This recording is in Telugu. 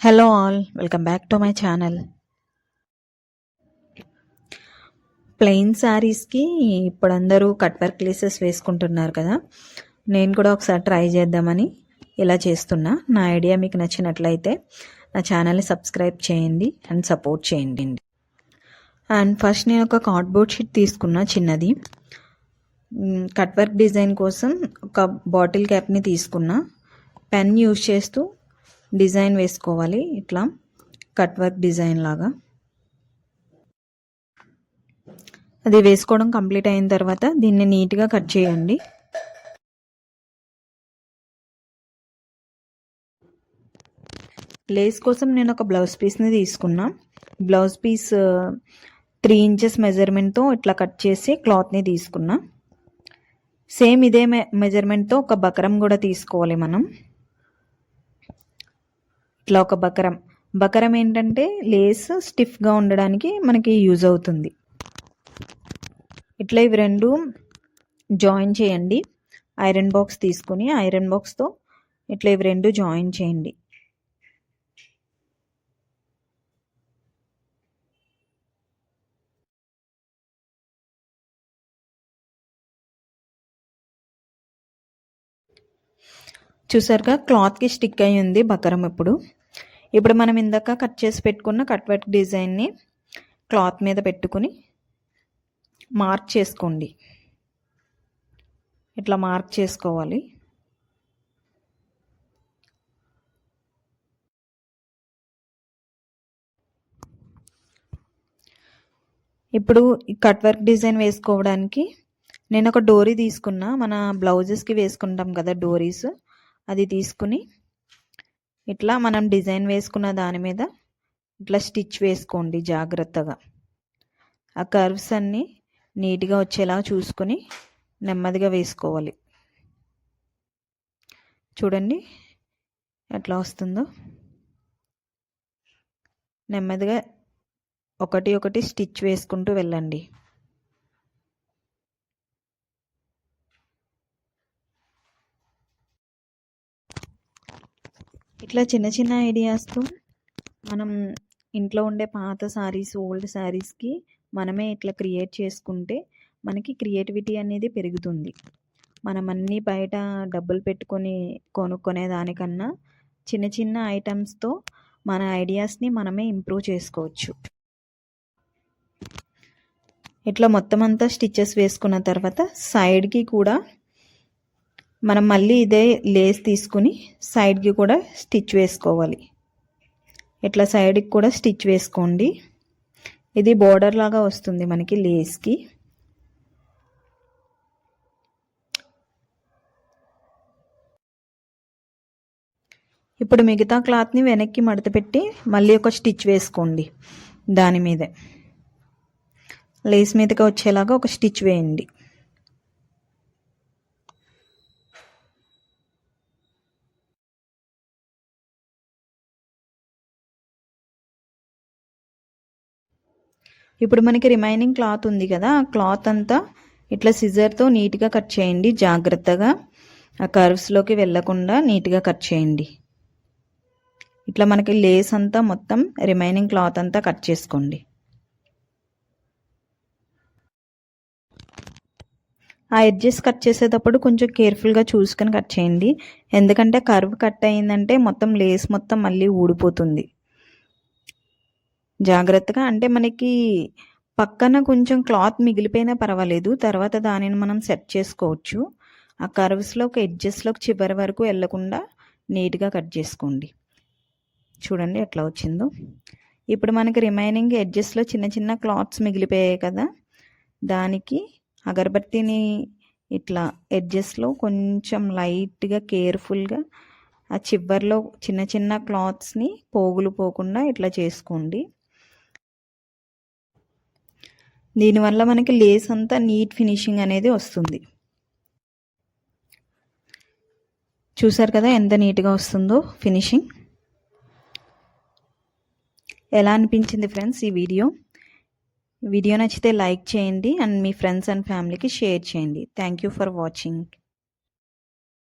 Hello all, welcome back to my channel. Plain శారీస్కి ఇప్పుడు అందరూ కట్ వర్క్ లేసెస్ వేసుకుంటున్నారు కదా. నేను కూడా ఒకసారి ట్రై చేద్దామని ఇలా చేస్తున్నా. నా ఐడియా మీకు నచ్చినట్లయితే నా ఛానల్ని సబ్స్క్రైబ్ చేయండి అండ్ సపోర్ట్ చేయండి. అండ్ ఫస్ట్ నేను ఒక కార్డ్బోర్డ్ షీట్ తీసుకున్నా చిన్నది. కట్ వర్క్ డిజైన్ కోసం ఒక బాటిల్ క్యాప్ని తీసుకున్నా. పెన్ యూజ్ చేస్తూ డిజైన్ వేసుకోవాలి, ఇట్లా కట్ వర్క్ డిజైన్ లాగా. అది వేసుకోవడం కంప్లీట్ అయిన తర్వాత దీన్ని నీట్గా కట్ చేయండి. లేస్ కోసం నేను ఒక బ్లౌజ్ పీస్ని తీసుకున్నా. బ్లౌజ్ పీస్ 3 ఇంచెస్ మెజర్మెంట్తో ఇట్లా కట్ చేసి క్లాత్ని తీసుకున్నా. సేమ్ ఇదే మెజర్మెంట్తో ఒక బకరం కూడా తీసుకోవాలి మనం. ఇట్లా ఒక బకరం ఏంటంటే లేస్ స్టిఫ్గా ఉండడానికి మనకి యూజ్ అవుతుంది. ఇట్లా ఇవి రెండు జాయిన్ చేయండి. ఐరన్ బాక్స్ తీసుకుని ఐరన్ బాక్స్తో ఇట్లా ఇవి రెండు జాయిన్ చేయండి. చూసారుగా క్లాత్కి స్టిక్ అయి ఉంది బకరం. ఇప్పుడు మనం ఇందాక కట్ చేసి పెట్టుకున్న కట్ వర్క్ డిజైన్ని క్లాత్ మీద పెట్టుకుని మార్క్ చేసుకోండి. ఇట్లా మార్క్ చేసుకోవాలి. ఇప్పుడు ఈ కట్ వర్క్ డిజైన్ వేసుకోవడానికి నేను ఒక డోరీ తీసుకున్నా. మన బ్లౌజెస్కి వేసుకుంటాం కదా డోరీస్, అది తీసుకుని ఇట్లా మనం డిజైన్ వేసుకున్న దాని మీద ఇట్లా స్టిచ్ వేసుకోండి జాగ్రత్తగా. ఆ కర్వ్స్ అన్నీ నీట్గా వచ్చేలా చూసుకొని నెమ్మదిగా వేసుకోవాలి. చూడండి ఎట్లా వస్తుందో. నెమ్మదిగా ఒకటి ఒకటి స్టిచ్ వేసుకుంటూ వెళ్ళండి. ఇట్లా చిన్న చిన్న ఐడియాస్తో మనం ఇంట్లో ఉండే పాత శారీస్, ఓల్డ్ శారీస్కి మనమే ఇట్లా క్రియేట్ చేసుకుంటే మనకి క్రియేటివిటీ అనేది పెరుగుతుంది. మనం అన్నీ బయట డబ్బులు పెట్టుకొని కొనుక్కునే దానికన్నా చిన్న చిన్న ఐటమ్స్తో మన ఐడియాస్ని మనమే ఇంప్రూవ్ చేసుకోవచ్చు. ఇట్లా మొత్తం అంతా స్టిచెస్ వేసుకున్న తర్వాత సైడ్కి కూడా మనం మళ్ళీ ఇదే లేస్ తీసుకుని సైడ్కి కూడా స్టిచ్ వేసుకోవాలి. ఇట్లా సైడ్కి కూడా స్టిచ్ వేసుకోండి. ఇది బోర్డర్ లాగా వస్తుంది మనకి లేస్కి. ఇప్పుడు మిగతా క్లాత్ని వెనక్కి మడత పెట్టి మళ్ళీ ఒక స్టిచ్ వేసుకోండి. దాని మీదే లేస్ మీదకి వచ్చేలాగా ఒక స్టిచ్ వేయండి. ఇప్పుడు మనకి రిమైనింగ్ క్లాత్ ఉంది కదా, ఆ క్లాత్ అంతా ఇట్లా సిజర్తో నీట్గా కట్ చేయండి. జాగ్రత్తగా ఆ కర్వ్స్లోకి వెళ్ళకుండా నీట్గా కట్ చేయండి. ఇట్లా మనకి లేస్ అంతా మొత్తం రిమైనింగ్ క్లాత్ అంతా కట్ చేసుకోండి. ఆ ఎడ్జెస్ కట్ చేసేటప్పుడు కొంచెం కేర్ఫుల్గా చూసుకొని కట్ చేయండి. ఎందుకంటే కర్వ్ కట్ అయిందంటే మొత్తం లేస్ మొత్తం మళ్ళీ ఊడిపోతుంది. జాగ్రత్తగా, అంటే మనకి పక్కన కొంచెం క్లాత్ మిగిలిపోయినా పర్వాలేదు, తర్వాత దానిని మనం సెట్ చేసుకోవచ్చు. ఆ కర్వ్స్లో ఒక ఎడ్జెస్లోకి చివరి వరకు వెళ్ళకుండా నీట్గా కట్ చేసుకోండి. చూడండి ఎట్లా వచ్చిందో. ఇప్పుడు మనకి రిమైనింగ్ ఎడ్జెస్లో చిన్న చిన్న క్లాత్స్ మిగిలిపోయాయి కదా, దానికి అగరబత్తిని ఇట్లా ఎడ్జెస్లో కొంచెం లైట్గా కేర్ఫుల్గా ఆ చివర్లో చిన్న చిన్న క్లాత్స్ని పోగులు పోకుండా ఇట్లా చేసుకోండి. దీనివల్ల మనకి లేస్ అంతా నీట్ ఫినిషింగ్ అనేది వస్తుంది. చూసారు కదా ఎంత నీట్గా వస్తుందో ఫినిషింగ్. ఎలా అనిపించింది ఫ్రెండ్స్ ఈ వీడియో నచ్చితే లైక్ చేయండి అండ్ మీ ఫ్రెండ్స్ అండ్ ఫ్యామిలీకి షేర్ చేయండి. Thank you for watching.